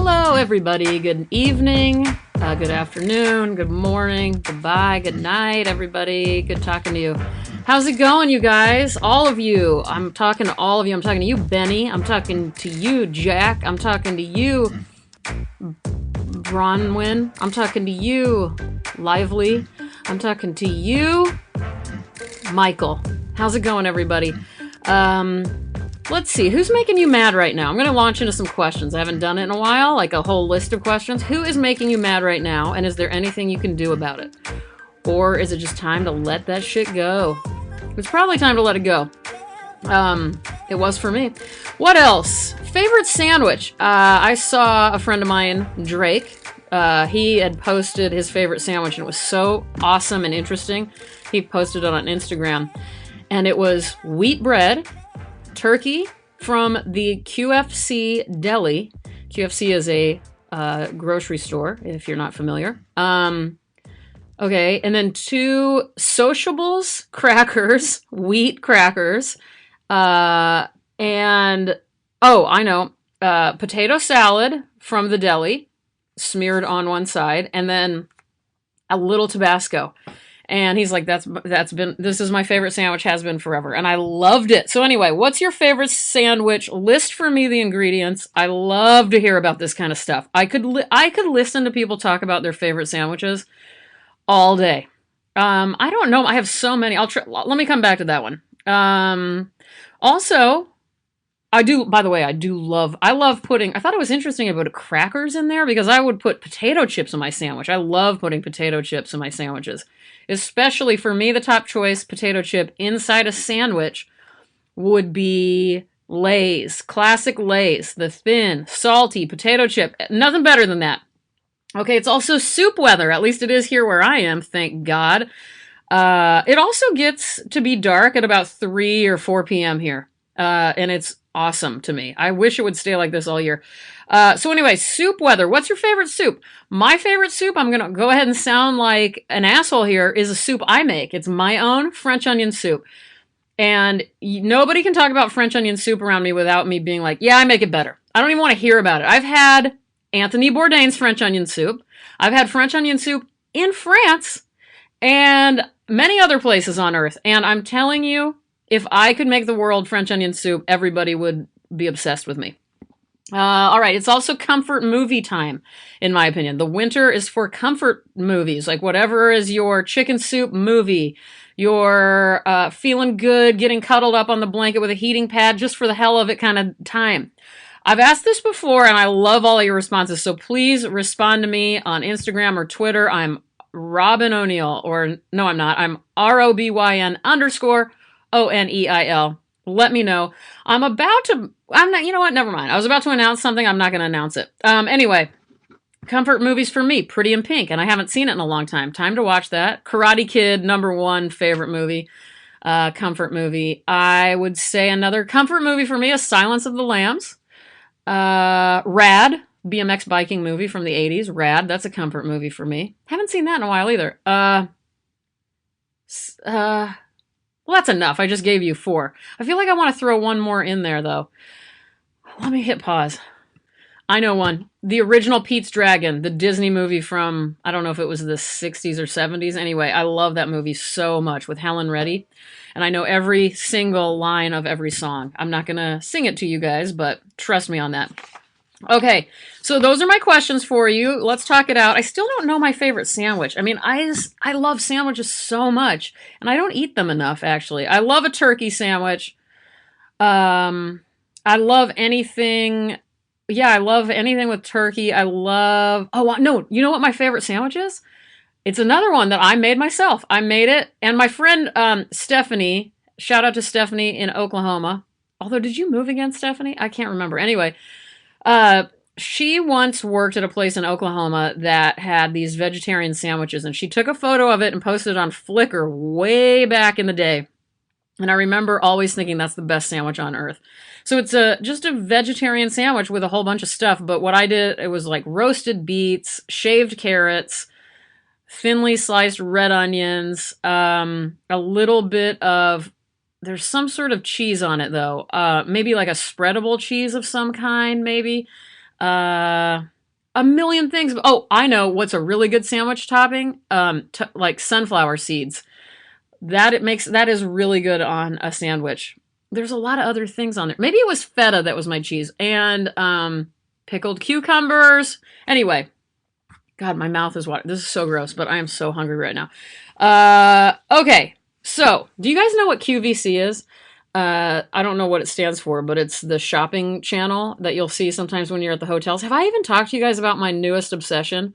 Hello, everybody. Good evening, good afternoon, good morning, goodbye, good night, everybody. Good talking to you. How's it going, you guys? All of you. I'm talking to all of you. I'm talking to you, Benny. I'm talking to you, Jack. I'm talking to you, Bronwyn. I'm talking to you, Lively. I'm talking to you, Michael. How's it going, everybody? Let's see, who's making you mad right now? I'm going to launch into some questions. I haven't done it in a while, like a whole list of questions. Who is making you mad right now, and is there anything you can do about it? Or is it just time to let that shit go? It's probably time to let it go. It was for me. What else? Favorite sandwich? I saw a friend of mine, Drake. He had posted his favorite sandwich, and it was so awesome and interesting. He posted it on Instagram, and it was wheat bread, turkey from the QFC deli. QFC is a grocery store, if you're not familiar. Okay, and then 2 Sociables crackers, wheat crackers, and, oh, I know, potato salad from the deli, smeared on one side, and then a little Tabasco. And he's like, this is my favorite sandwich, has been forever. And I loved it. So anyway, what's your favorite sandwich? List for me the ingredients. I love to hear about this kind of stuff. I could listen to people talk about their favorite sandwiches all day. I don't know. I have so many. Let me come back to that one. Also, I love putting, I thought it was interesting about crackers in there because I would put potato chips in my sandwich. I love putting potato chips in my sandwiches. Especially for me, the top choice potato chip inside a sandwich would be Lay's. Classic Lay's. The thin, salty potato chip. Nothing better than that. Okay, it's also soup weather. At least it is here where I am, thank God. It also gets to be dark at about 3 or 4 p.m. here. And it's awesome to me. I wish it would stay like this all year. So anyway, soup weather. What's your favorite soup? My favorite soup, I'm going to go ahead and sound like an asshole here, is a soup I make. It's my own French onion soup. And nobody can talk about French onion soup around me without me being like, yeah, I make it better. I don't even want to hear about it. I've had Anthony Bourdain's French onion soup. I've had French onion soup in France and many other places on earth. And I'm telling you, if I could make the world French onion soup, everybody would be obsessed with me. All right, it's also comfort movie time, in my opinion. The winter is for comfort movies, like whatever is your chicken soup movie, your feeling good, getting cuddled up on the blanket with a heating pad, just for the hell of it kind of time. I've asked this before, and I love all of your responses, so please respond to me on Instagram or Twitter. I'm Robin O'Neill, or no, I'm not. I'm ROBYN_ONEIL. Let me know. I'm not, you know what? Never mind. I was about to announce something. I'm not going to announce it. Anyway, comfort movies for me, Pretty in Pink, and I haven't seen it in a long time. Time to watch that. Karate Kid, #1 favorite movie, comfort movie. I would say another comfort movie for me is Silence of the Lambs. Rad, BMX biking movie from the 80s. Rad, that's a comfort movie for me. Haven't seen that in a while either. Well, that's enough. I just gave you 4. I feel like I want to throw one more in there, though. Let me hit pause. I know one. The original Pete's Dragon, the Disney movie from, I don't know if it was the 60s or 70s. Anyway, I love that movie so much with Helen Reddy. And I know every single line of every song. I'm not going to sing it to you guys, but trust me on that. Okay, so those are my questions for you. Let's talk it out. I still don't know my favorite sandwich. I mean, I love sandwiches so much, and I don't eat them enough, actually. I love a turkey sandwich. I love anything. Yeah, I love anything with turkey. Oh, no, you know what my favorite sandwich is? It's another one that I made myself. I made it, and my friend Stephanie, shout out to Stephanie in Oklahoma. Although, did you move again, Stephanie? I can't remember. Anyway, she once worked at a place in Oklahoma that had these vegetarian sandwiches, and she took a photo of it and posted it on Flickr way back in the day. And I remember always thinking that's the best sandwich on earth. So it's just a vegetarian sandwich with a whole bunch of stuff. But what I did, it was like roasted beets, shaved carrots, thinly sliced red onions, a little bit of, there's some sort of cheese on it though. Maybe like a spreadable cheese of some kind, maybe. a million things. Oh, I know what's a really good sandwich topping. Like sunflower seeds. That is really good on a sandwich. There's a lot of other things on there. Maybe it was feta that was my cheese, and pickled cucumbers. Anyway, God, my mouth is watering. This is so gross, but I am so hungry right now. Okay, so do you guys know what QVC is? I don't know what it stands for, but it's the shopping channel that you'll see sometimes when you're at the hotels. Have I even talked to you guys about my newest obsession?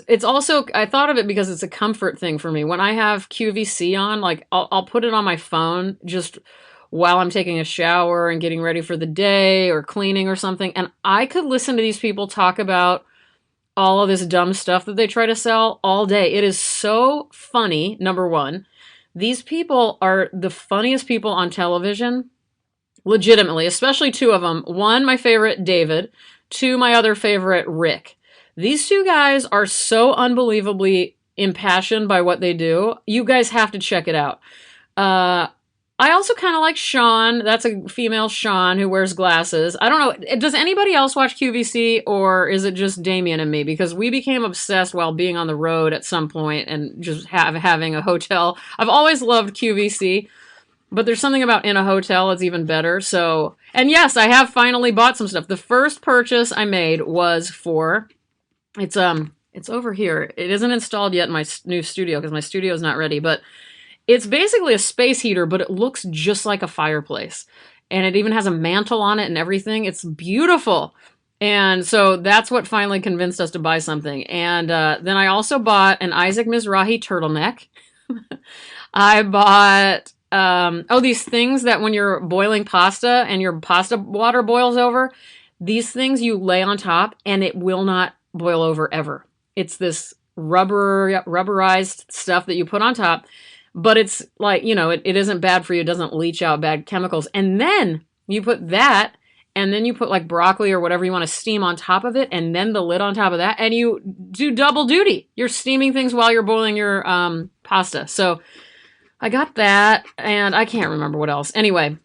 It's also, I thought of it because it's a comfort thing for me. When I have QVC on, like I'll put it on my phone just while I'm taking a shower and getting ready for the day or cleaning or something. And I could listen to these people talk about all of this dumb stuff that they try to sell all day. It is so funny, number one. These people are the funniest people on television, legitimately, especially two of them. One, my favorite, David. Two, my other favorite, Rick. These two guys are so unbelievably impassioned by what they do. You guys have to check it out. I also kind of like Sean. That's a female Sean who wears glasses. I don't know. Does anybody else watch QVC, or is it just Damien and me? Because we became obsessed while being on the road at some point and just having a hotel. I've always loved QVC, but there's something about in a hotel that's even better. So, and yes, I have finally bought some stuff. The first purchase I made was for, it's over here. It isn't installed yet in my new studio because my studio is not ready, but it's basically a space heater, but it looks just like a fireplace. And it even has a mantle on it and everything. It's beautiful. And so that's what finally convinced us to buy something. And then I also bought an Isaac Mizrahi turtleneck. I bought, these things that when you're boiling pasta and your pasta water boils over, these things you lay on top and it will not boil over ever. It's this rubberized stuff that you put on top. But it's like, it isn't bad for you. It doesn't leach out bad chemicals. And then you put that, and then you put like broccoli or whatever you want to steam on top of it, and then the lid on top of that, and you do double duty. You're steaming things while you're boiling your pasta. So I got that, and I can't remember what else. Anyway,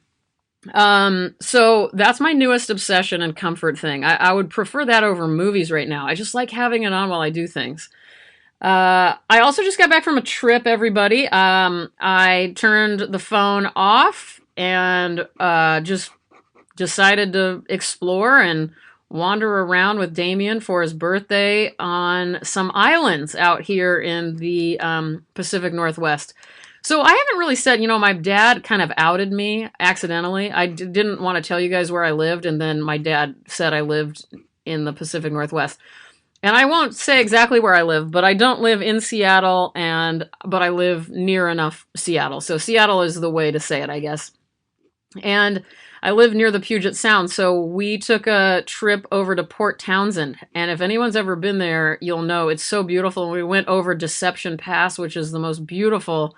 so that's my newest obsession and comfort thing. I would prefer that over movies right now. I just like having it on while I do things. I also just got back from a trip, everybody. I turned the phone off and just decided to explore and wander around with Damien for his birthday on some islands out here in the Pacific Northwest. So I haven't really said, my dad kind of outed me accidentally. I didn't want to tell you guys where I lived, and then my dad said I lived in the Pacific Northwest. And I won't say exactly where I live, but I don't live in Seattle, but I live near enough Seattle. So Seattle is the way to say it, I guess. And I live near the Puget Sound, so we took a trip over to Port Townsend. And if anyone's ever been there, you'll know it's so beautiful. And we went over Deception Pass, which is the most beautiful.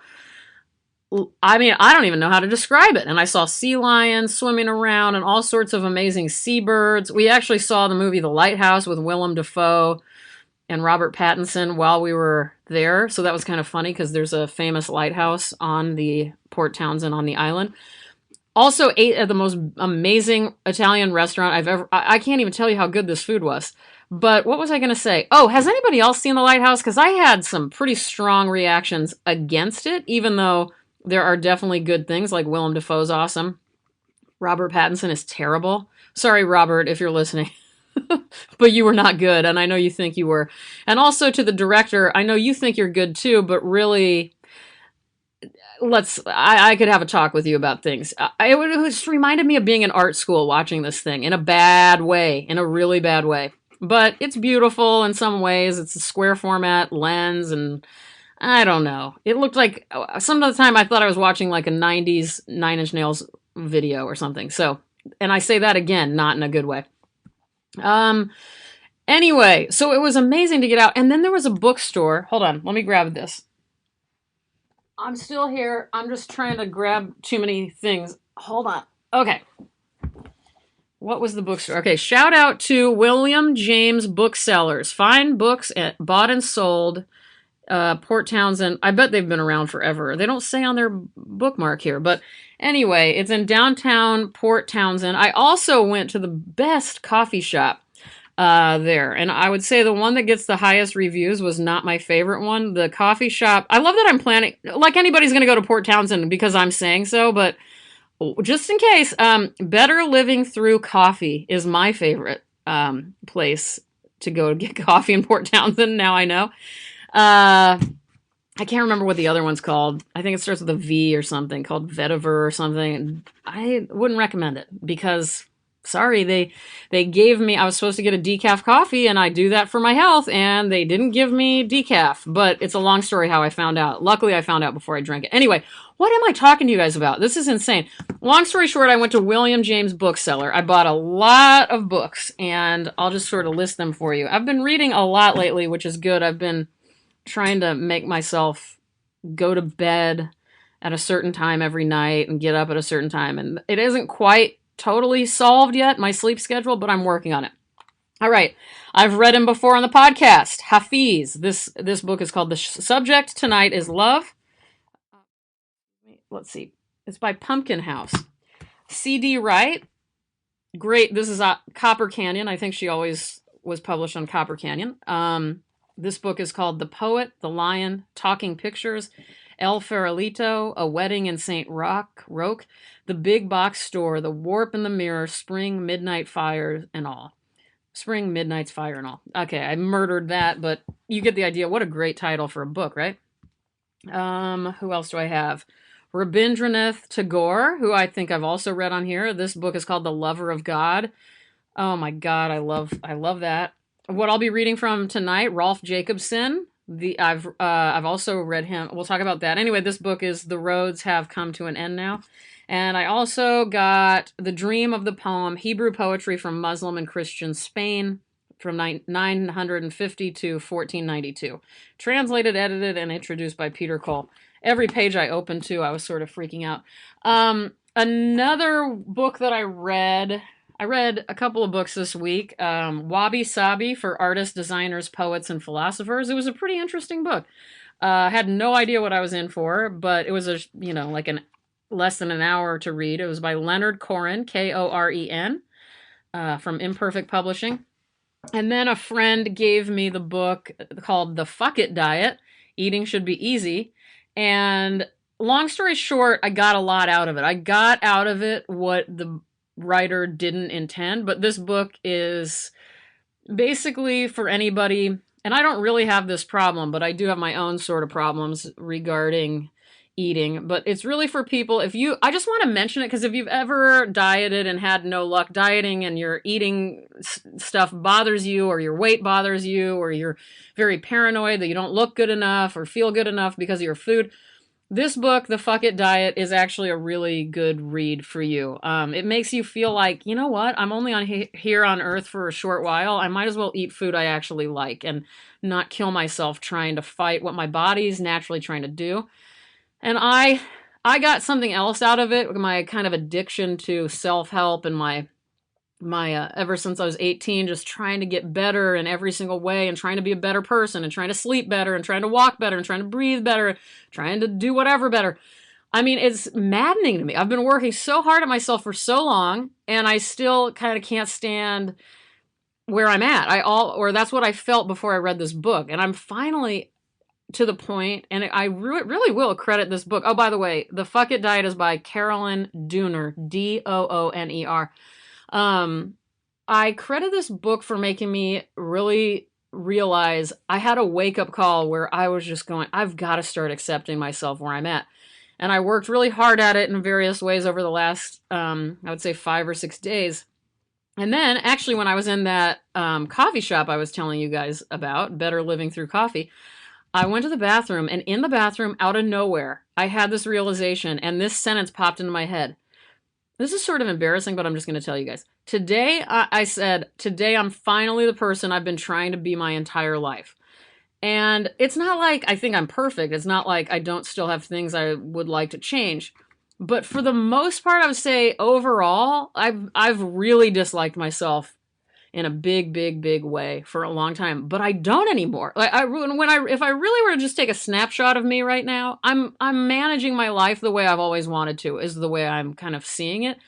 I mean, I don't even know how to describe it. And I saw sea lions swimming around and all sorts of amazing seabirds. We actually saw the movie The Lighthouse with Willem Dafoe and Robert Pattinson while we were there. So that was kind of funny because there's a famous lighthouse on the Port Townsend on the island. Also ate at the most amazing Italian restaurant I can't even tell you how good this food was. But what was I going to say? Oh, has anybody else seen The Lighthouse? Because I had some pretty strong reactions against it, even though there are definitely good things, like Willem Dafoe's awesome. Robert Pattinson is terrible. Sorry, Robert, if you're listening. But you were not good, and I know you think you were. And also to the director, I know you think you're good too, but really, I could have a talk with you about things. It just reminded me of being in art school watching this thing in a bad way, in a really bad way. But it's beautiful in some ways. It's a square format lens, and I don't know. It looked like, some of the time I thought I was watching like a 90s Nine Inch Nails video or something. So, and I say that again, not in a good way. Anyway, so it was amazing to get out. And then there was a bookstore. Hold on, let me grab this. I'm still here. I'm just trying to grab too many things. Hold on. Okay. What was the bookstore? Okay, shout out to William James Booksellers. Fine books bought and sold. Port Townsend. I bet they've been around forever. They don't say on their bookmark here, but anyway, it's in downtown Port Townsend. I also went to the best coffee shop. there. And I would say the one that gets the highest reviews was not my favorite one. The coffee shop. I love that I'm planning, like anybody's going to go to Port Townsend because I'm saying so, but just in case, Better Living Through Coffee is my favorite place to go get coffee in Port Townsend. Now I know. I can't remember what the other one's called. I think it starts with a V or something, called Vetiver or something. I wouldn't recommend it because, sorry, they gave me, I was supposed to get a decaf coffee and I do that for my health and they didn't give me decaf. But it's a long story how I found out. Luckily, I found out before I drank it. Anyway, what am I talking to you guys about? This is insane. Long story short, I went to William James Bookseller. I bought a lot of books and I'll just sort of list them for you. I've been reading a lot lately, which is good. I've been trying to make myself go to bed at a certain time every night and get up at a certain time. And it isn't quite totally solved yet, my sleep schedule, but I'm working on it. All right. I've read him before on the podcast. Hafiz. This book is called The Subject Tonight is Love. Let's see. It's by Pumpkin House. C.D. Wright. Great. This is Copper Canyon. I think she always was published on Copper Canyon. This book is called The Poet, the Lion, Talking Pictures, El Farolito, A Wedding in St. Roque, The Big Box Store, The Warp in the Mirror, Spring, Midnight Fire, and all. Spring, Midnight's Fire, and all. Okay, I murdered that, but you get the idea. What a great title for a book, right? Who else do I have? Rabindranath Tagore, who I think I've also read on here. This book is called The Lover of God. Oh my God, I love that. What I'll be reading from tonight, Rolf Jacobsen. I've also read him. We'll talk about that. Anyway, this book is The Roads Have Come to an End Now. And I also got The Dream of the Poem, Hebrew Poetry from Muslim and Christian Spain from 950 to 1492. Translated, edited, and introduced by Peter Cole. Every page I opened to, I was sort of freaking out. Another book that I read a couple of books this week. Wabi Sabi for Artists, Designers, Poets, and Philosophers. It was a pretty interesting book. I had no idea what I was in for, but it was like less than an hour to read. It was by Leonard Koren, Koren, from Imperfect Publishing. And then a friend gave me the book called The Fuck It Diet, Eating Should Be Easy. And long story short, I got a lot out of it. I got out of it what the writer didn't intend, but this book is basically for anybody, and I don't really have this problem, but I do have my own sort of problems regarding eating, but it's really for people. I just want to mention it because if you've ever dieted and had no luck dieting and your eating stuff bothers you, or your weight bothers you, or you're very paranoid that you don't look good enough or feel good enough because of your food, this book, The Fuck It Diet, is actually a really good read for you. It makes you feel like, you know what, I'm only here on Earth for a short while. I might as well eat food I actually like and not kill myself trying to fight what my body's naturally trying to do. And I got something else out of it, my kind of addiction to self-help and my ever since I was 18, just trying to get better in every single way and trying to be a better person and trying to sleep better and trying to walk better and trying to breathe better, trying to do whatever better. I mean, it's maddening to me. I've been working so hard at myself for so long and I still kind of can't stand where I'm at. Or that's what I felt before I read this book. And I'm finally to the point, and I really will credit this book. Oh, by the way, The Fuck It Diet is by Carolyn Dooner, Dooner. I credit this book for making me really realize I had a wake-up call where I was just going, I've got to start accepting myself where I'm at. And I worked really hard at it in various ways over the last, I would say 5 or 6 days. And then, actually, when I was in that coffee shop I was telling you guys about, Better Living Through Coffee, I went to the bathroom, and in the bathroom, out of nowhere, I had this realization, and this sentence popped into my head. This is sort of embarrassing, but I'm just going to tell you guys. Today, I said, today I'm finally the person I've been trying to be my entire life. And it's not like I think I'm perfect. It's not like I don't still have things I would like to change. But for the most part, I would say overall, I've really disliked myself in a big way for a long time, but I don't anymore. Like if I really were to just take a snapshot of me right now, I'm managing my life the way I've always wanted to, is the way I'm kind of seeing it.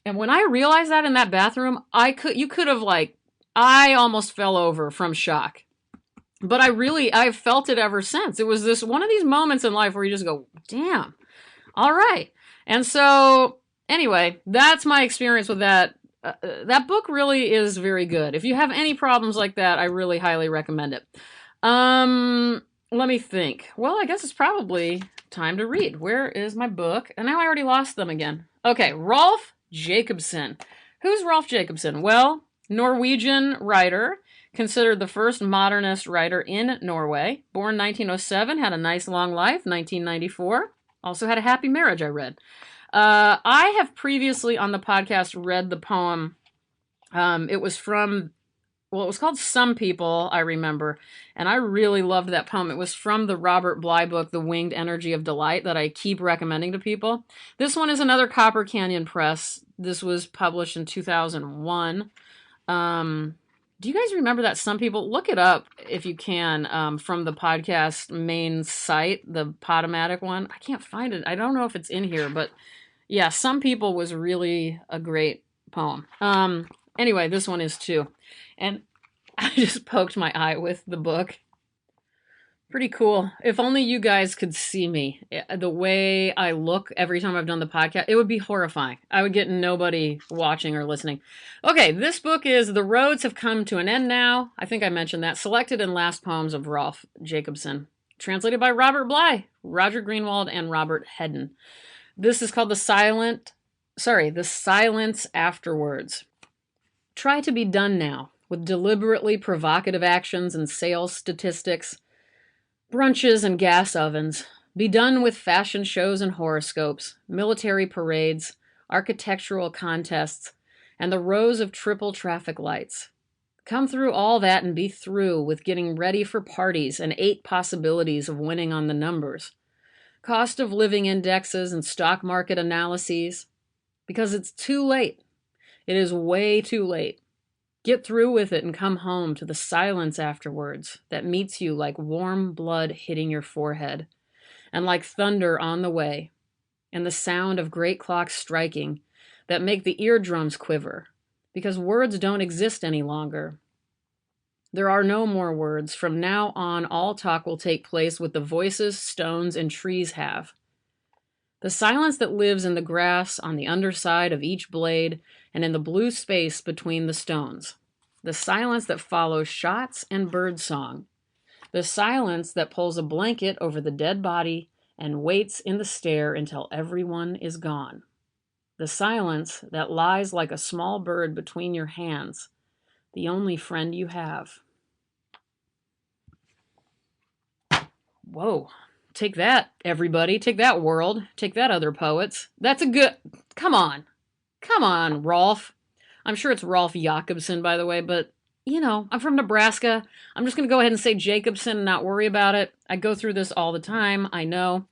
And when I realized that in that bathroom, you could have like I almost fell over from shock. But I've felt it ever since. It was this one of these moments in life where you just go, damn, all right. And so, anyway, that's my experience with that. That book really is very good. If you have any problems like that, I really highly recommend it. Let me think. Well, I guess it's probably time to read. Where is my book? And now I already lost them again. Okay, Rolf Jacobsen. Who's Rolf Jacobsen? Well, Norwegian writer, considered the first modernist writer in Norway. Born 1907, had a nice long life, 1994. Also had a happy marriage, I read. I have previously on the podcast read the poem. It was called Some People, I remember, and I really loved that poem. It was from the Robert Bly book, The Winged Energy of Delight, that I keep recommending to people. This one is another Copper Canyon Press. This was published in 2001. Do you guys remember that? Some People? Look it up if you can, from the podcast main site, the Podomatic one. I can't find it. I don't know if it's in here, but yeah, Some People was really a great poem. Anyway, this one is too. And I just poked my eye with the book. Pretty cool. If only you guys could see me. The way I look every time I've done the podcast, it would be horrifying. I would get nobody watching or listening. Okay, this book is The Roads Have Come to an End Now. I think I mentioned that. Selected and Last Poems of Rolf Jacobsen. Translated by Robert Bly, Roger Greenwald, and Robert Hedden. This is called The Silence Afterwards. Try to be done now, with deliberately provocative actions and sales statistics, brunches and gas ovens. Be done with fashion shows and horoscopes, military parades, architectural contests, and the rows of triple traffic lights. Come through all that and be through with getting ready for parties and 8 possibilities of winning on the numbers. Cost of living indexes and stock market analyses. Because it's too late. It is way too late. Get through with it and come home to the silence afterwards that meets you like warm blood hitting your forehead, and like thunder on the way, and the sound of great clocks striking that make the eardrums quiver, because words don't exist any longer. There are no more words. From now on, all talk will take place with the voices stones and trees have. The silence that lives in the grass on the underside of each blade and in the blue space between the stones. The silence that follows shots and birdsong. The silence that pulls a blanket over the dead body and waits in the stair until everyone is gone. The silence that lies like a small bird between your hands, the only friend you have. Whoa. Take that, everybody. Take that, world. Take that, other poets. That's a good... Come on. Come on, Rolf. I'm sure it's Rolf Jacobsen, by the way, but, you know, I'm from Nebraska. I'm just going to go ahead and say Jacobsen and not worry about it. I go through this all the time. I know.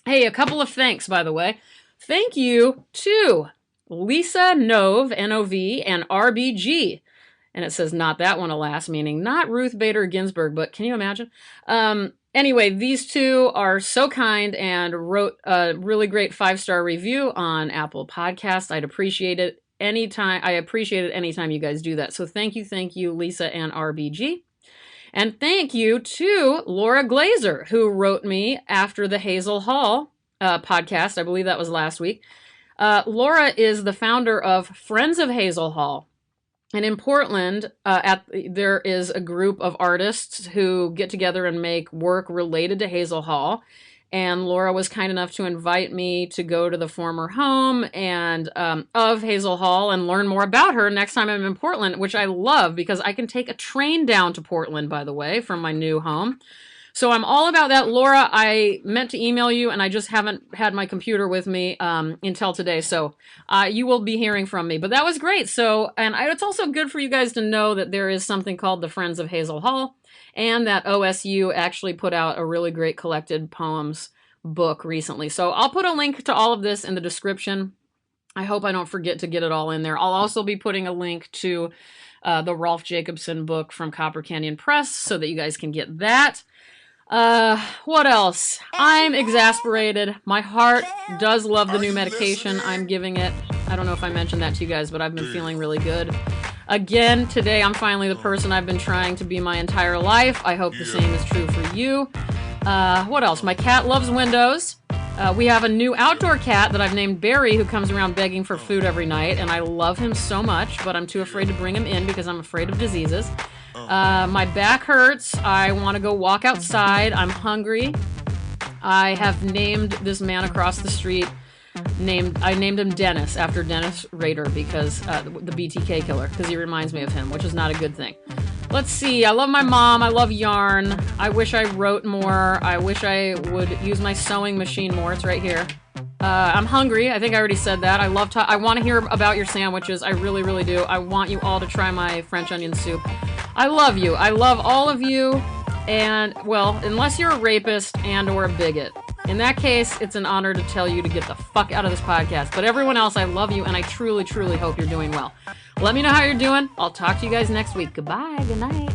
Hey, a couple of thanks, by the way. Thank you to Lisa Nove, N-O-V, and RBG. And it says not that one, alas, meaning not Ruth Bader Ginsburg, but can you imagine? Anyway, these two are so kind and wrote a really great 5-star review on Apple Podcasts. I'd appreciate it anytime. I appreciate it anytime you guys do that. So thank you, Lisa and RBG. And thank you to Laura Glazer, who wrote me after the Hazel Hall podcast. I believe that was last week. Laura is the founder of Friends of Hazel Hall. And in Portland, there is a group of artists who get together and make work related to Hazel Hall. And Laura was kind enough to invite me to go to the former home and of Hazel Hall and learn more about her next time I'm in Portland, which I love because I can take a train down to Portland, by the way, from my new home. So I'm all about that. Laura, I meant to email you, and I just haven't had my computer with me until today. So you will be hearing from me. But that was great. So, and it's also good for you guys to know that there is something called the Friends of Hazel Hall, and that OSU actually put out a really great collected poems book recently. So I'll put a link to all of this in the description. I hope I don't forget to get it all in there. I'll also be putting a link to the Rolf Jacobsen book from Copper Canyon Press so that you guys can get that. What else? I'm exasperated. My heart does love the new medication I'm giving it. I don't know if I mentioned that to you guys, but I've been feeling really good. Again, today I'm finally the person I've been trying to be my entire life. I hope the same is true for you. What else? My cat loves windows. We have a new outdoor cat that I've named Barry, who comes around begging for food every night, and I love him so much, but I'm too afraid to bring him in because I'm afraid of diseases. My back hurts. I want to go walk outside. I'm hungry. I have named this man across the street. I named him Dennis after Dennis Rader because the BTK killer, because he reminds me of him, which is not a good thing. Let's see. I love my mom. I love yarn. I wish I wrote more. I wish I would use my sewing machine more. It's right here. I'm hungry. I think I already said that. I want to hear about your sandwiches. I really, really do. I want you all to try my French onion soup. I love you. I love all of you. And, well, unless you're a rapist and or a bigot. In that case, it's an honor to tell you to get the fuck out of this podcast. But everyone else, I love you, and I truly, truly hope you're doing well. Let me know how you're doing. I'll talk to you guys next week. Goodbye. Good night.